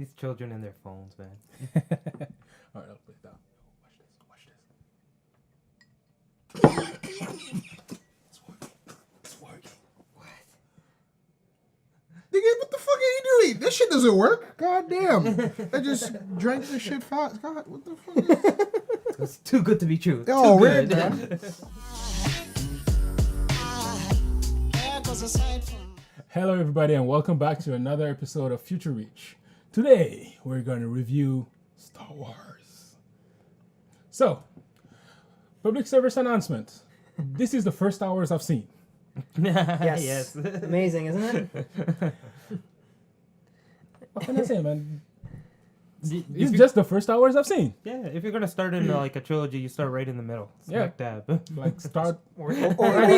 These children and their phones, man. All right, I'll put it down. Watch this. It's working. It's working. Nigga, what the fuck are you doing? This shit doesn't work. God damn. I just drank this shit fast. God, what the fuck is this? It's too good to be true. Oh, Too weird, good. man. Hello, everybody, and welcome back to another episode of Future Reach. Today, we're going to review Star Wars. So, public service announcement. This is the first Star Wars I've seen. Yes. Amazing, isn't it? What can I say, man? If It's you- just the first Star Wars I've seen. Yeah, if you're gonna start in like a trilogy, you start right in the middle. Smack dab. Like, start Or What what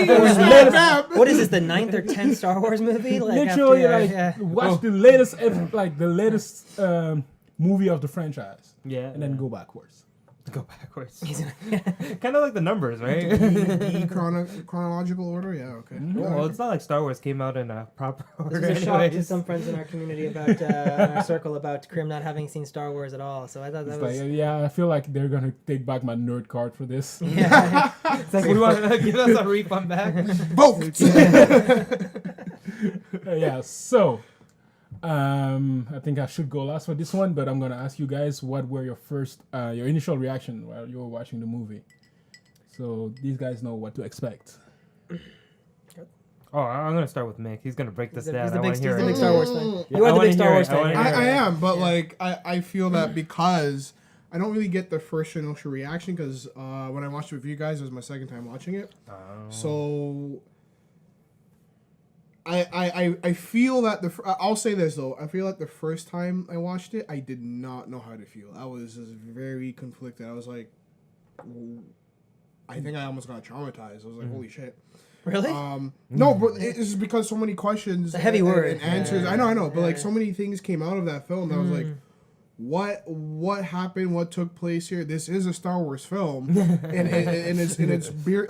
is this, the 9th or 10th Star Wars movie? Like literally, after, like, yeah. watch the latest, movie of the franchise, Yeah, and then go backwards. go backwards. Kind of like the numbers, right? The chronological order? Yeah, okay. Well, it's not like Star Wars came out in a proper order. This was a shock to anyways. some friends in our community about, in our circle, about Krim not having seen Star Wars at all. So I thought that It's was... like, yeah, I feel like they're gonna take back my nerd card for this. Yeah. It's like we want to give us a refund back. Both. Yeah, so I think I should go last for this one, but I'm gonna ask you guys what were your your initial reaction while you were watching the movie, so these guys know what to expect. Oh, I'm gonna start with Mick. He's gonna break this down. He's I the want big, to hear he's the big it. Star Wars fan. Yeah, You I are the wanna big Star hear Wars it. I wanna fan. hear I it. am, but Yeah. like I feel that because I don't really get the first initial reaction because when I watched it with you guys, it was my second time watching it. So I feel that I'll say this though. I feel like the first time I watched it, I did not know how to feel. I was just very conflicted. I was like, I think I almost got traumatized. I was like, holy shit. Really? No, but it's because so many questions. It's a heavy word. And answers. Yeah. I know, but like Yeah. so many things came out of that film. That I was like, what happened? What took place here? This is a Star Wars film, and it's in its root,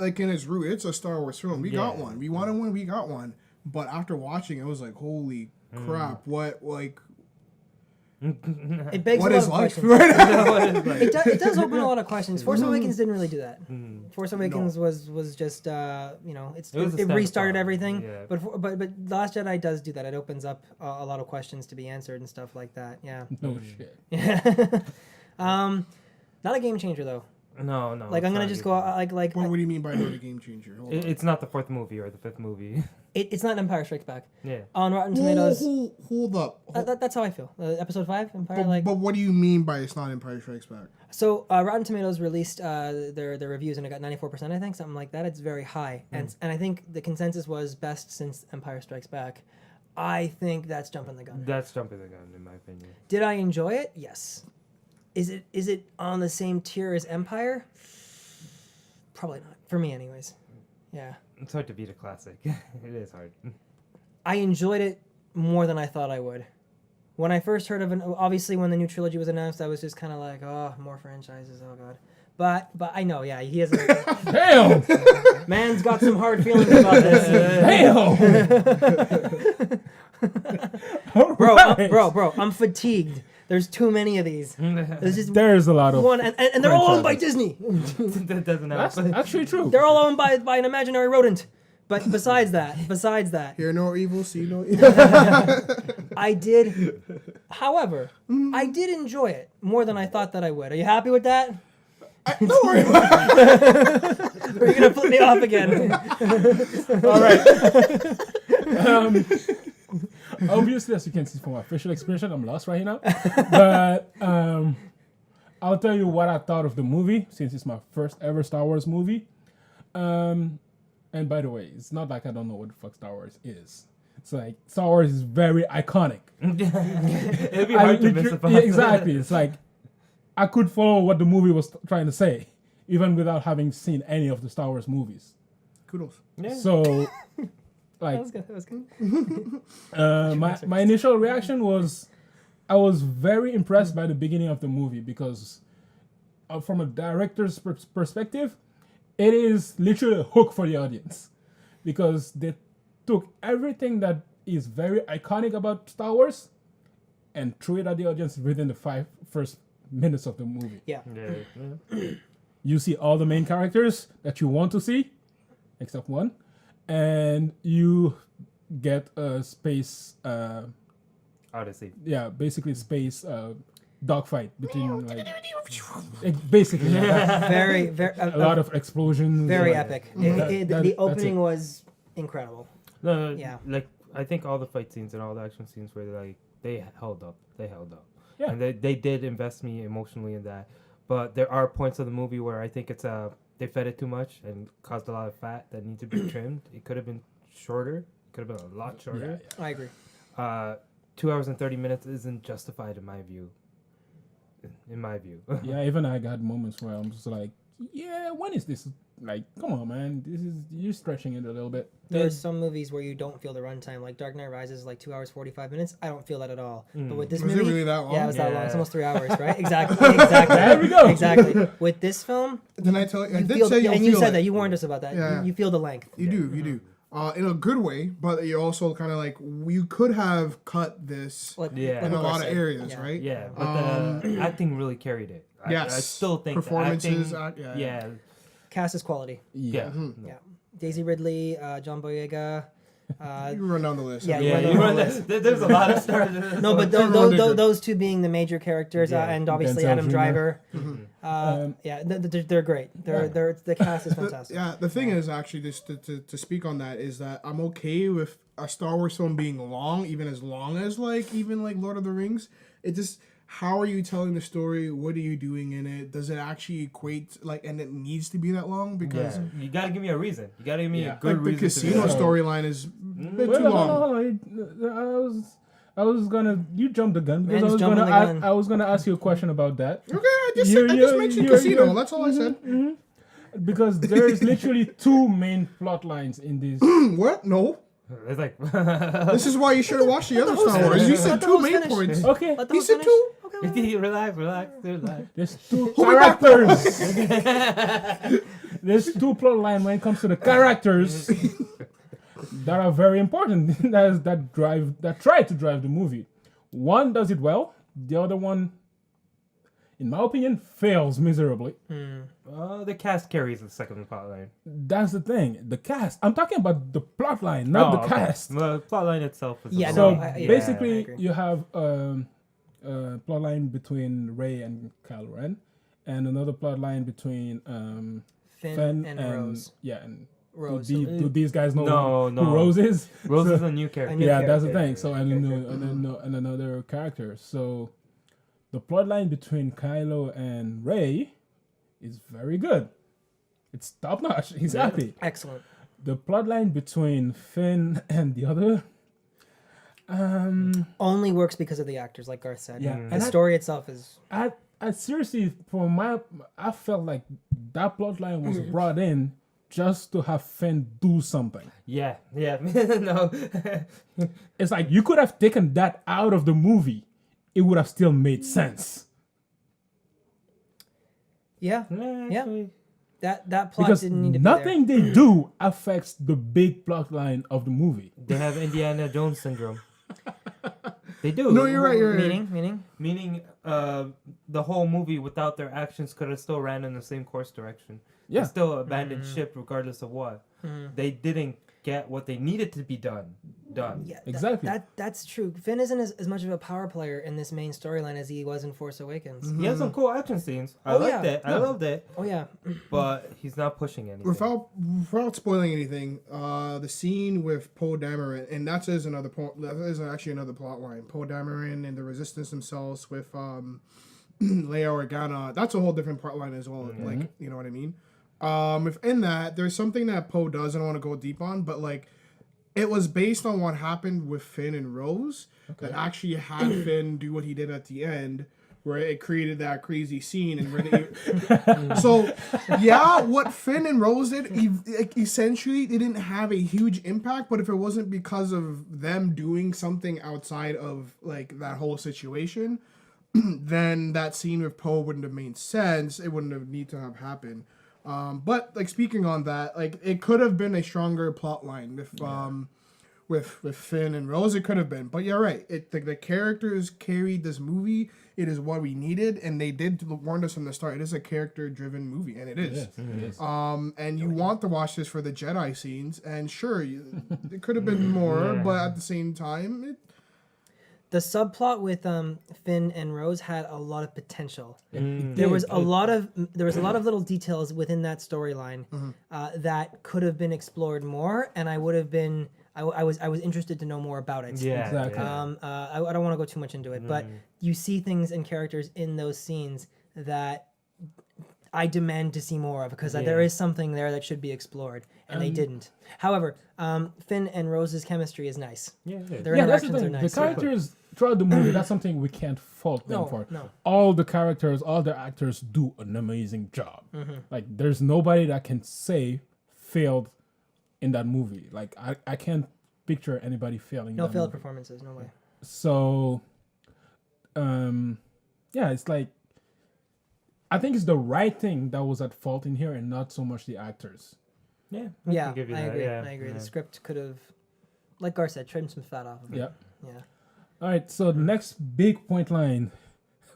it's a Star Wars film. We got one. We wanted one. We got one. But after watching, it was like, holy crap! What like? It begs What a lot is of life? questions. It does open a lot of questions. Force Awakens didn't really do that. Force Awakens was just It was a it step restarted forward, everything. yeah. But The Last Jedi does do that. It opens up a lot of questions to be answered and stuff like that. Yeah. No shit. Yeah. Not a game changer though. No. Like it's I'm gonna not just even. go like What do you mean by not a game changer? Hold on. It's not the fourth movie or the fifth movie. it's not Empire Strikes Back. Yeah. On Rotten Tomatoes. Hold up. That's how I feel. Episode 5, Empire. But what do you mean by it's not Empire Strikes Back? So Rotten Tomatoes released their reviews and it got 94%, I think, something like that. It's very high, and I think the consensus was best since Empire Strikes Back. I think that's jumping the gun. That's jumping the gun, in my opinion. Did I enjoy it? Yes. Is it on the same tier as Empire? Probably not for me, anyways. Yeah, It's hard to beat a classic. It is hard. I enjoyed it more than I thought I would. When I first heard of it, obviously when the new trilogy was announced, I was just kind of like, oh, more franchises, oh god. But I know, yeah, he has a Damn! man's got some hard feelings about this. Damn! Bro, I'm fatigued. There's too many of these. There's just There's a lot of one, and they're all owned by Disney. That doesn't That's happen. actually true. They're all owned by an imaginary rodent. But besides that, Hear no evil, see no evil. I did. However, I did enjoy it more than I thought that I would. Are you happy with that? Don't worry about it. Or are you gonna flip me off again? All right. Obviously, as you can see from my facial expression, I'm lost right now. But I'll tell you what I thought of the movie, since it's my first ever Star Wars movie. And by the way, it's not like I don't know what the fuck Star Wars is. It's like Star Wars is very iconic. It'd be hard to miss about Yeah, exactly. It's like I could follow what the movie was trying to say, even without having seen any of the Star Wars movies. Kudos. Yeah. So, like, That was good. my initial reaction was, I was very impressed by the beginning of the movie because, from a director's perspective, it is literally a hook for the audience, because they took everything that is very iconic about Star Wars and threw it at the audience within the first 5 minutes of the movie. Yeah. Yeah. You see all the main characters that you want to see, except one, and you get a space, Odyssey. basically space dogfight between basically Very, very. a lot of explosions. Very and- epic. That- The that's opening it. was incredible. No, Yeah. like I think all the fight scenes and all the action scenes were like they held up. They held up. Yeah. And they did invest me emotionally in that. But there are points of the movie where I think it's they fed it too much and caused a lot of fat that need to be trimmed. It could have been shorter. It could have been a lot shorter. I agree. 2 hours and 30 minutes isn't justified in my view. In my view. Yeah, even I got moments where I'm just like, yeah, when is this? Like, come on, man, you're stretching it a little bit. There are some movies where you don't feel the runtime. Like Dark Knight Rises is like 2 hours 45 minutes. I don't feel that at all. But with this Was it movie, really that long? yeah, it was that long. It's Yeah. almost 3 hours, right? Exactly. There we go. Exactly. With this film, Didn't I tell you? I you did feel, say you'll and you feel said it. that you warned us about that. Yeah. You feel the length. You do, you do. In a good way, but you're also kind of like, you could have cut this Like, Yeah. in a like lot of Garcia. areas, Yeah. right? Yeah, but the acting really carried it. Yes. I still think the Performances, acting, yeah. yeah. Cast is quality. Yeah. Yeah. Daisy Ridley, John Boyega. You can run down the list. Yeah, Yeah, you you run run there's a lot of stars. No, but Everyone did good. those two being the major characters, Yeah. and obviously Denzel Adam Jr. Driver. Um, Yeah, they're great. The cast is fantastic. Yeah, the thing is actually just to speak on that is that I'm okay with a Star Wars film being long, even as long as like Lord of the Rings. It just, how are you telling the story? What are you doing in it? Does it actually equate and it needs to be that long? Because Yeah. You gotta give me a reason. You gotta give me Yeah. a good like the reason. to casino be like, storyline is a bit Wait, too no, long. no, I was gonna. You jumped the gun because Man's I was jumping gonna. the gun. I was gonna ask you a question about that Okay, I just You- mentioned you- casino. you- That's all I said. because there is literally two main plot lines in this. What? No. It's like This is why you should have watched the other Star Wars. You said Let the two host main finish. points. Okay, Let the He host said finish. two. Okay. relax. there's two Hold me back. characters. There's two plot line when it comes to the characters that are very important. that try to drive the movie. One does it well. The other one, in my opinion, fails miserably. The cast carries the second plot line. That's the thing. The cast. I'm talking about the plot line, not the cast. The plot line itself is Yeah, a So no, lot. I basically, agree. you have a plot line between Rey and Kylo Ren, and another plot line between Finn, Finn and Rose. Yeah, and Rose. do these guys know No, who Rose is? Rose So- is a new character. new yeah, that's the character. thing. So and another character. So the plot line between Kylo and Rey is very good. It's top notch. Exactly. Excellent. The plot line between Finn and the other. Only works because of the actors, like Garth said. Yeah, The and story itself is. I seriously, I felt like that plot line was brought in just to have Finn do something. Yeah. No. It's like you could have taken that out of the movie. It would have still made sense. Yeah. Yeah. Actually, That plot Because didn't need to nothing they do affects the big plot line of the movie. they have Indiana Jones syndrome. They do. No, you're right. be You're there. right. Meaning? Meaning, the whole movie without their actions could have still ran in the same course direction. Yeah. They still abandoned ship regardless of what. They didn't get what they needed to be done. Yeah, Exactly. That's true. Finn isn't as much of a power player in this main storyline as he was in Force Awakens. He has some cool action scenes. I Oh, liked yeah. it. I loved it. Oh yeah. But he's not pushing anything. Without spoiling anything, the scene with Poe Dameron, and that is another point. That is actually another plot line. Poe Dameron and the Resistance themselves with Leia Organa. That's a whole different plot line as well. Like, you know what I mean? Within that, there's something that Poe does. I don't want to go deep on, but like, it was based on what happened with Finn and Rose that actually had Finn do what he did at the end, where it created that crazy scene and where they. So, yeah, what Finn and Rose did, essentially, they didn't have a huge impact. But if it wasn't because of them doing something outside of like that whole situation, then that scene with Poe wouldn't have made sense. It wouldn't have need to have happened. But like speaking on that, like it could have been a stronger plot line with Finn and Rose. It could have been, but you're right. The characters carried this movie. It is what we needed, and they did warn us from the start. It is a character-driven movie, and it is. Yes, it is. And you want to watch this for the Jedi scenes, and sure, it could have been more, but at the same time, The subplot with Finn and Rose had a lot of potential. It There did. was a lot of little details within that storyline that could have been explored more, and I would have been. I was interested to know more about it. Yeah, Exactly. yeah. I don't want to go too much into it, but you see things and characters in those scenes that I demand to see more of because there is something there that should be explored, and they didn't. However, Finn and Rose's chemistry is nice. Yeah, yeah. Their Yeah, that's the interactions are thing. nice. The characters throughout the movie, that's something we can't fault them No, for. no. All the characters, all the actors do an amazing job. Like, there's nobody that can say failed in that movie. Like, I can't picture anybody failing. No in that failed movie. performances, no way. So, yeah, it's like, I think it's the right thing that was at fault in here and not so much the actors. Yeah, Yeah, can give you I that, agree. yeah, I agree. yeah. The script could have, like Gar said, trimmed some fat off of it. Yeah. Yeah. All right, so the next big point line,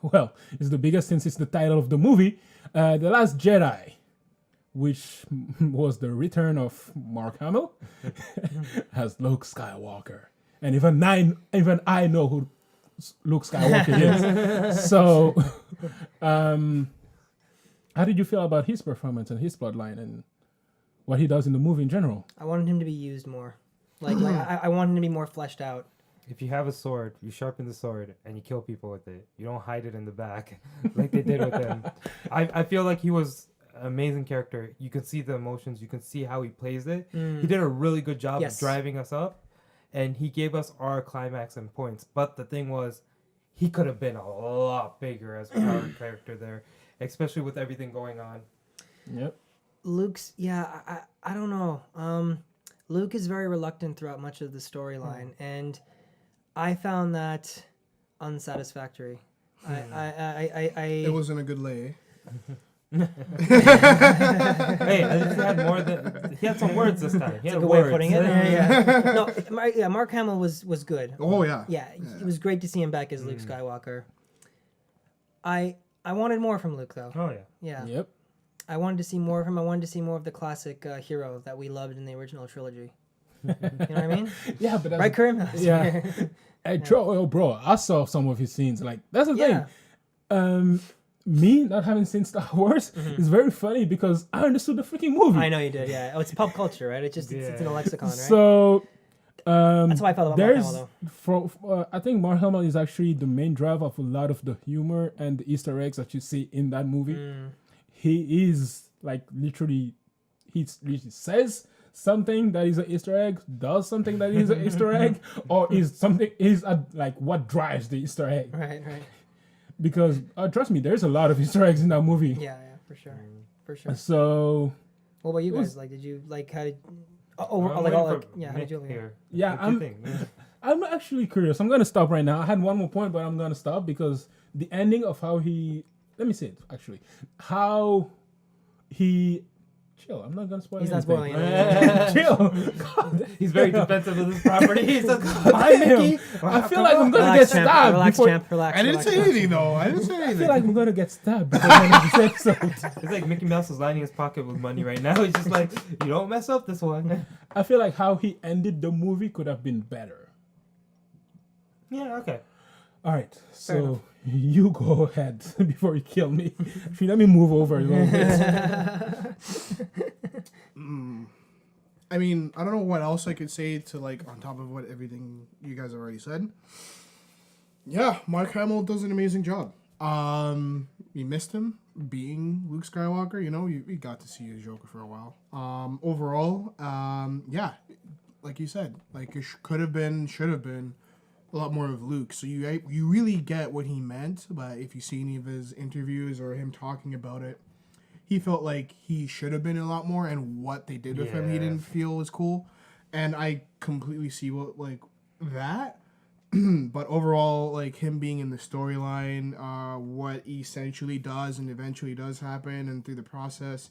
well, it's the biggest since it's the title of the movie, The Last Jedi, which was the return of Mark Hamill as Luke Skywalker. And even I know who Luke Skywalker is. So, how did you feel about his performance and his plotline and what he does in the movie in general? I wanted him to be used more. I wanted him to be more fleshed out. If you have a sword, you sharpen the sword and you kill people with it. You don't hide it in the back like they did with him. I feel like he was an amazing character. You can see the emotions. You can see how he plays it. He did a really good job Yes. of driving us up, and he gave us our climax and points. But the thing was, he could have been a lot bigger as a character there, especially with everything going on. Yep. Luke's, I don't know. Luke is very reluctant throughout much of the storyline, and I found that unsatisfactory. it wasn't a good lay. Hey, at least he had some words this time. He That's had a good way words. of putting it. Yeah. No, Mark Hamill was good. Oh yeah. Yeah, it was great to see him back as Luke Skywalker. I wanted more from Luke though. Oh yeah. Yeah. Yep. I wanted to see more of him. I wanted to see more of the classic hero that we loved in the original trilogy. You know what I mean? Yeah, but that's Right, Kareem? Yeah. Hey, bro, I saw some of his scenes. Like, that's the Yeah. thing. Me not having seen Star Wars is very funny because I understood the freaking movie. I know you did, yeah. Oh, it's pop culture, right? It's just, it's in a lexicon, right? So, That's how I felt about Mark there's Hamill, though. I think Mark Hamill is actually the main driver of a lot of the humor and the Easter eggs that you see in that movie. He is like literally, he says something that is an Easter egg, does something that is an Easter egg, or like what drives the Easter egg. Right. Because trust me, there's a lot of Easter eggs in that movie. Yeah, for sure. For sure. So What about you was- guys? Like, did you, like, how did... I'm how waiting did you... for Nick Yeah, What do you think? I'm actually curious. I'm gonna stop right now. I had one more point, but I'm gonna stop because the ending of how he, let me say it actually, how he, chill. I'm not gonna spoil. He's not anything. spoiling it. Chill. He's very defensive of this property. He's like, I am. I feel like I'm gonna get stabbed. Relax, before, champ. Relax. I didn't relax, say relax. anything though. I didn't say I anything. feel like I'm gonna get stabbed before the end of this episode. it's like Mickey Mouse is lining his pocket with money right now. He's just like, you don't mess up this one. I feel like how he ended the movie could have been better. Yeah, okay. All right, enough. so you go ahead before you kill me. Actually, let me move over a little bit. I mean, I don't know what else I could say to like on top of what everything you guys have already said. Yeah, Mark Hamill does an amazing job. We missed him being Luke Skywalker. You know, we got to see his Joker for a while. Overall, yeah, like you said, like it could have been, should have been a lot more of Luke. So you really get what he meant. But if you see any of his interviews or him talking about it, he felt like he should have been a lot more, and what they did with him, he Yeah. didn't feel was cool. And I completely see what like that. But overall, like him being in the storyline, what essentially does and eventually does happen, and through the process,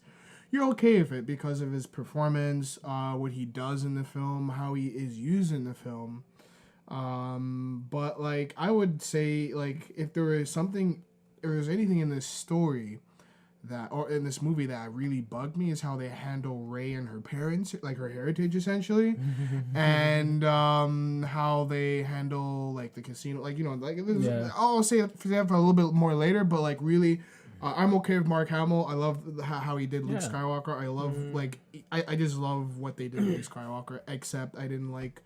you're okay with it because of his performance, what he does in the film, how he is used in the film. But like I would say, like if there is anything in this story or in this movie that really bugged me, is how they handle Rey and her parents, like her heritage essentially, and how they handle like the casino, like I'll say that for a little bit more later, but like really. I'm okay with Mark Hamill. I love how he did Luke Skywalker. I love I just love what they did with Luke Skywalker. Except I didn't like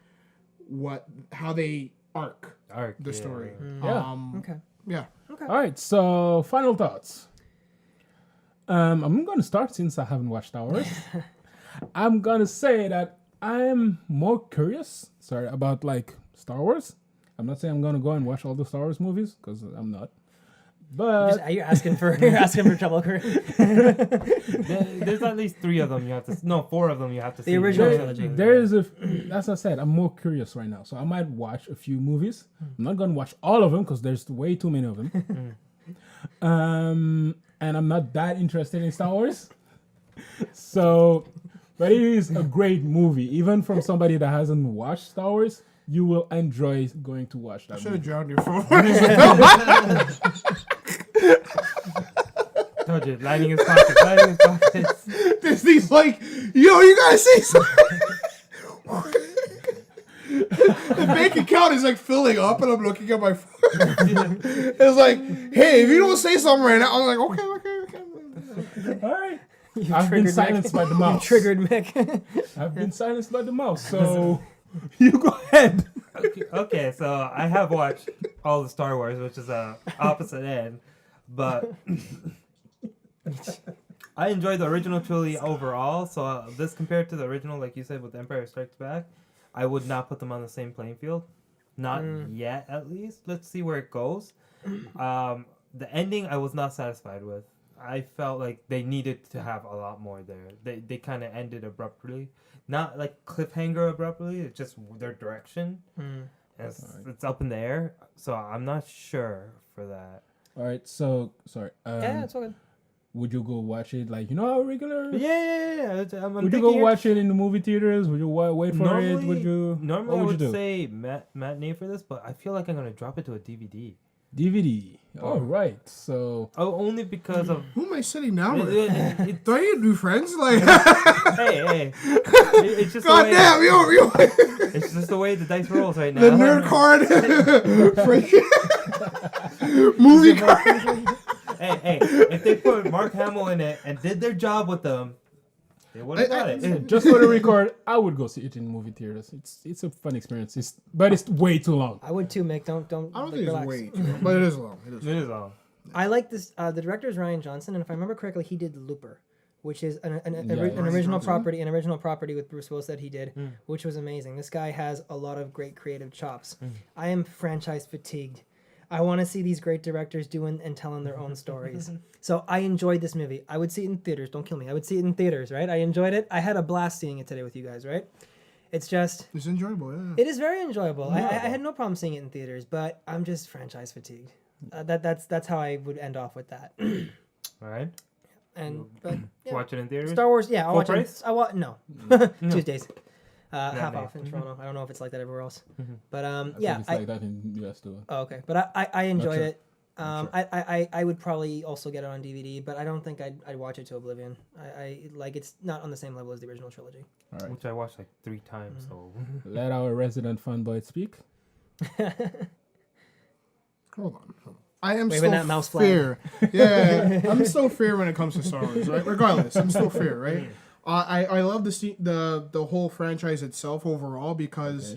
how they arc the story. Okay. Yeah. Okay. All right. So final thoughts. I'm gonna start since I haven't watched Star Wars. I'm gonna say that I'm more curious. About like Star Wars. I'm not saying I'm gonna go and watch all the Star Wars movies because I'm not. But You're asking for trouble, Kurt. There's at least 3 of them you have to. No, 4 of them you have to see. The original trilogy. As I said, I'm more curious right now, so I might watch a few movies. I'm not gonna watch all of them because there's way too many of them. And I'm not that interested in Star Wars. So, but it is a great movie, even from somebody that hasn't watched Star Wars. You will enjoy going to watch that. Should have movie. drowned your phone. Told you, lining his pockets. Disney's like, yo, you gotta say something. The bank account is like filling up, and I'm looking at my phone. It's like, hey, if you don't say something right now, I'm like, okay. All right. I've been silenced by the mouse. You triggered Mick. I've been silenced by the mouse, so you go ahead. Okay, so I have watched all the Star Wars, which is a opposite end, but I enjoyed the original trilogy overall. So this compared to the original, like you said, with Empire Strikes Back, I would not put them on the same playing field. Not yet, at least. Let's see where it goes. The ending, I was not satisfied with. I felt like they needed to have a lot more there. They kind of ended abruptly. Not like cliffhanger abruptly, it's just their direction. It's up in the air, so I'm not sure for that. All right, so sorry. Yeah, it's all good. Would you go watch it like how regular? Yeah. Would you go watch it in the movie theaters? Would you wait for it? Would you? Normally, what I would you would do? say matinee for this, but I feel like I'm gonna drop it to a DVD. DVD. All right, so. Oh, only because of. Who am I sitting down with? It, Do I need new friends? Like, hey, it's just God the way, damn, yo. it's just the way the dice rolls right now. The nerd card, movie card. Hey, if they put Mark Hamill in it and did their job with them, they would have got it. Just for the record, I would go see it in movie theaters. It's a fun experience. But it's way too long. I would too, Mick. Don't. I don't think relax. it's way too long, but it is long. It is long. I like this. The director is Ryan Johnson, and if I remember correctly, he did Looper, which is an original property with Bruce Willis that he did, which was amazing. This guy has a lot of great creative chops. I am franchise fatigued. I want to see these great directors doing and telling their own stories. So I enjoyed this movie. I would see it in theaters. Don't kill me. I would see it in theaters, right? I enjoyed it. I had a blast seeing it today with you guys, right? It's enjoyable, yeah. It is very enjoyable. I had no problem seeing it in theaters, but I'm just franchise fatigued. That's how I would end off with that. All right. But yeah. Watch it in theaters. Star Wars, yeah, I'll watch price? it. No, Tuesdays. Half off in Toronto. I don't know if it's like that everywhere else, but I think yeah, it's like that in US too. Oh, okay, but I enjoyed sure. it. I would probably also get it on DVD, but I don't think I'd watch it to oblivion. I like it's not on the same level as the original trilogy. All right. Which I watched like 3 times. So Let our resident fanboy speak. Hold on. I am Waving still that mouse flag. fair. Yeah, I'm still fair when it comes to Star Wars, right? Regardless, I'm still fair, right? I love the whole franchise itself overall because,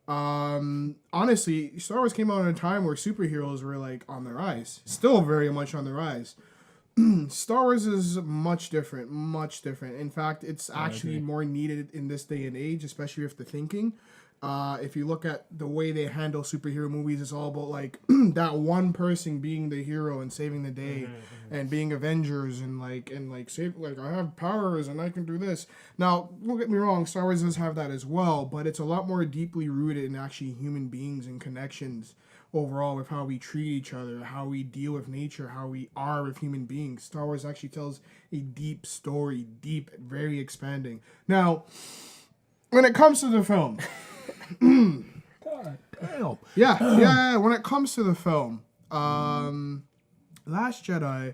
honestly, Star Wars came out at a time where superheroes were like on the rise, still very much on the rise. Star Wars is much different. In fact, it's actually more needed in this day and age, especially with the thinking. If you look at the way they handle superhero movies, it's all about like that one person being the hero and saving the day, and being Avengers and save, like, I have powers and I can do this. Now, don't get me wrong, Star Wars does have that as well, but it's a lot more deeply rooted in actually human beings and connections overall with how we treat each other, how we deal with nature, how we are with human beings. Star Wars actually tells a deep story, deep, very expanding. Now, when it comes to the film. God damn. Yeah. When it comes to the film, Last Jedi,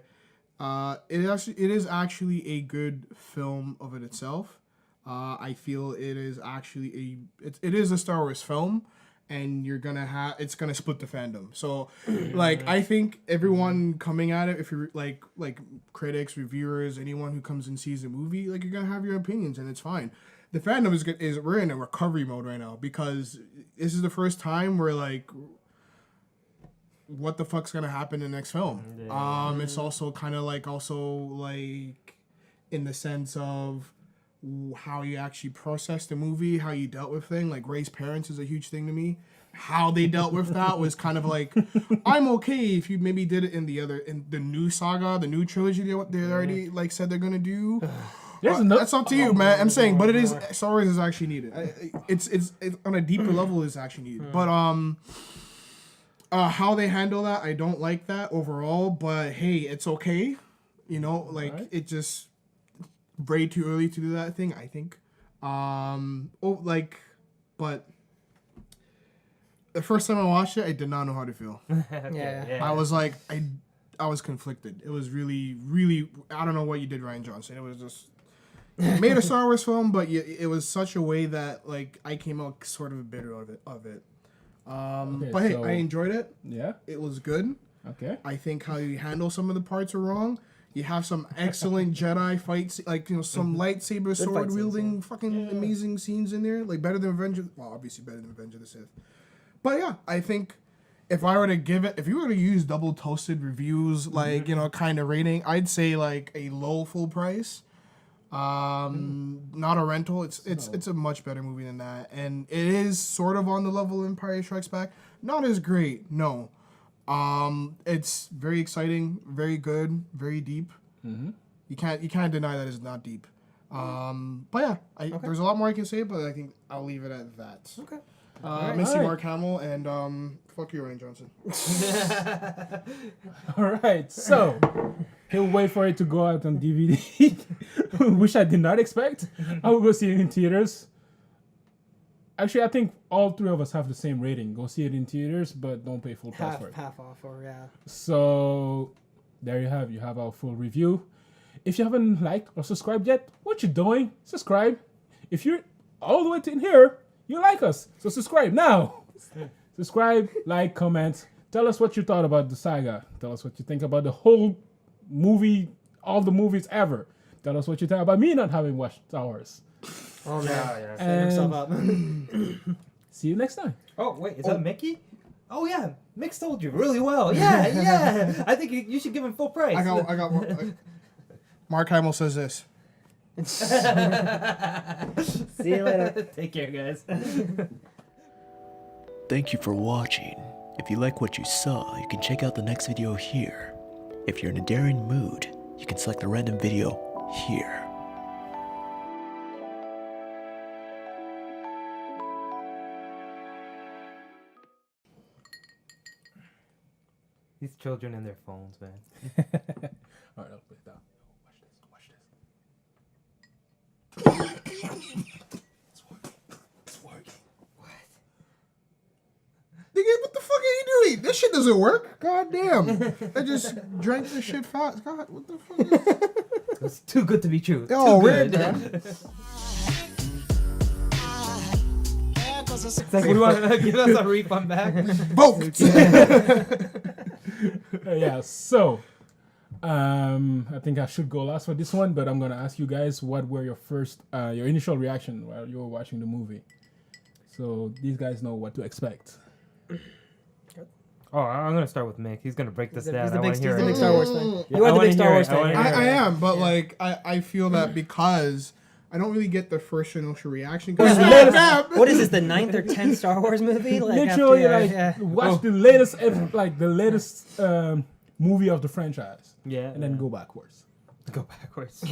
it is actually a good film of it itself. I feel it is actually it is a Star Wars film, and it's gonna split the fandom. So, like, I think everyone coming at it, if you're like critics, reviewers, anyone who comes and sees the movie, like, you're gonna have your opinions, and it's fine. The fandom is we're in a recovery mode right now because this is the first time we're like, what the fuck's gonna happen in the next film? Yeah. It's also kind of like in the sense of how you actually process the movie, how you dealt with things. Like, Rey's parents is a huge thing to me. How they dealt with that was kind of like, I'm okay if you maybe did it in the new saga, the new trilogy they already like said they're gonna do. That's up to you, man. I'm saying, but it is Star Wars is actually needed. It's on a deeper level is actually needed. But how they handle that, I don't like that overall. But hey, it's okay. You know, like, it just way too early to do that thing, I think. But the first time I watched it, I did not know how to feel. Yeah. I was like, I was conflicted. It was really, really. I don't know what you did, Rian Johnson. It was just. You made a Star Wars film, but it was such a way that, like, I came out sort of bitter of it. But hey, I enjoyed it. Yeah. It was good. Okay. I think how you handle some of the parts are wrong. You have some excellent Jedi fights, like, some lightsaber sword wielding fucking amazing scenes in there, like better than Avengers. Well, obviously better than Avengers of the Sith. But yeah, I think if you were to use double toasted reviews, like, kind of rating, I'd say like a low full price. Not a rental. It's a much better movie than that, and it is sort of on the level of Empire Strikes Back. Not as great, no. It's very exciting, very good, very deep. Mm-hmm. You can't deny that it's not deep. But yeah, there's a lot more I can say, but I think I'll leave it at that. Okay. Missy Mark Hamill and fuck you, Ryan Johnson. All right, so he'll wait for it to go out on DVD, which I did not expect. I will go see it in theaters. Actually, I think all three of us have the same rating. Go see it in theaters, but don't pay full price for it. Half off, or yeah. So there you have our full review. If you haven't liked or subscribed yet, what you doing? Subscribe. If you're all the way in here, you like us, so subscribe now. Subscribe, like, comment. Tell us what you thought about the saga. Tell us what you think about the whole movie, all the movies ever. Tell us what you think about me not having watched Star Wars. Oh man, Yeah. Set himself up. See you next time. Oh wait, is that Mickey? Oh yeah, Mick told you really well. Yeah. I think you should give him full price. I got one. Mark Hamill says this. See you later. Take care, guys. Thank you for watching. If you like what you saw, you can check out the next video here. If you're in a daring mood, you can select a random video here. These children and their phones, man. All right, I'll put it down. Watch this. It's working. Nigga, what the fuck are you doing? This shit doesn't work. God damn. I just drank this shit fast. God, what the fuck is It's too good to be true. Oh, Too weird, good. man. It's like, we want to give us a refund back. Vote. Yeah, so I think I should go last for this one, but I'm gonna ask you guys what were your initial reaction while you were watching the movie, so these guys know what to expect. Oh, I'm gonna start with Mick. He's gonna break this down. He's I the want big, to hear he's the it. big Star Wars fan. Yeah, You I are the wanna big Star hear Wars it. I wanna fan. hear I it. am, but like I feel that because I don't really get the first initial reaction. What is, 'cause- what is this, the 9th or 10th Star Wars movie? Like Literally, after, like yeah. watch the latest, the latest movie of the franchise, Yeah. and then go backwards. Go backwards.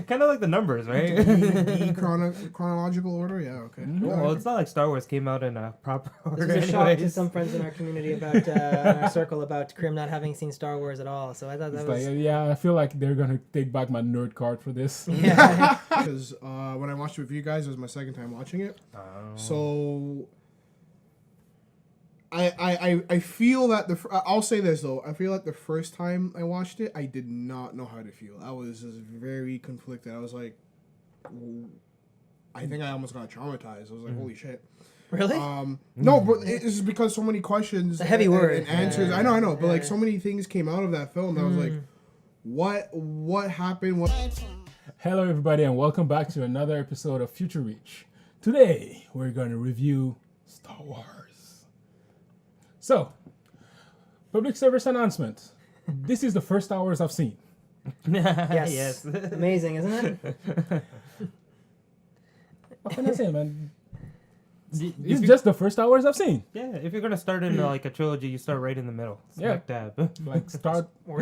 Kind of like the numbers, right? the chronological order. Yeah. Okay. Well, it's not like Star Wars came out in a proper order. This was a shock to anyways. some friends in our community about in our circle about Krim not having seen Star Wars at all. So I thought that It's was like, yeah, I feel like they're gonna take back my nerd card for this. yeah. Because when I watched it with you guys, it was my second time watching it. So I feel that I'll say this though. I feel like the first time I watched it, I did not know how to feel. I was just very conflicted. I was like, I think I almost got traumatized. I was like, holy shit. Really? No, but it's just because so many questions, It's a heavy word. and answers. Yeah. I know, but like Yeah. so many things came out of that film. That I was like, what happened? Hello, everybody, and welcome back to another episode of Future Reach. Today, we're going to review Star Wars. So, public service announcement. This is the first Star Wars I've seen. Yes. Yes. Amazing, isn't it? What can I say, man? If It's you- just the first Star Wars I've seen. Yeah, if you're gonna start in like a trilogy, you start right in the middle. Yeah. Smack dab. Like, start Or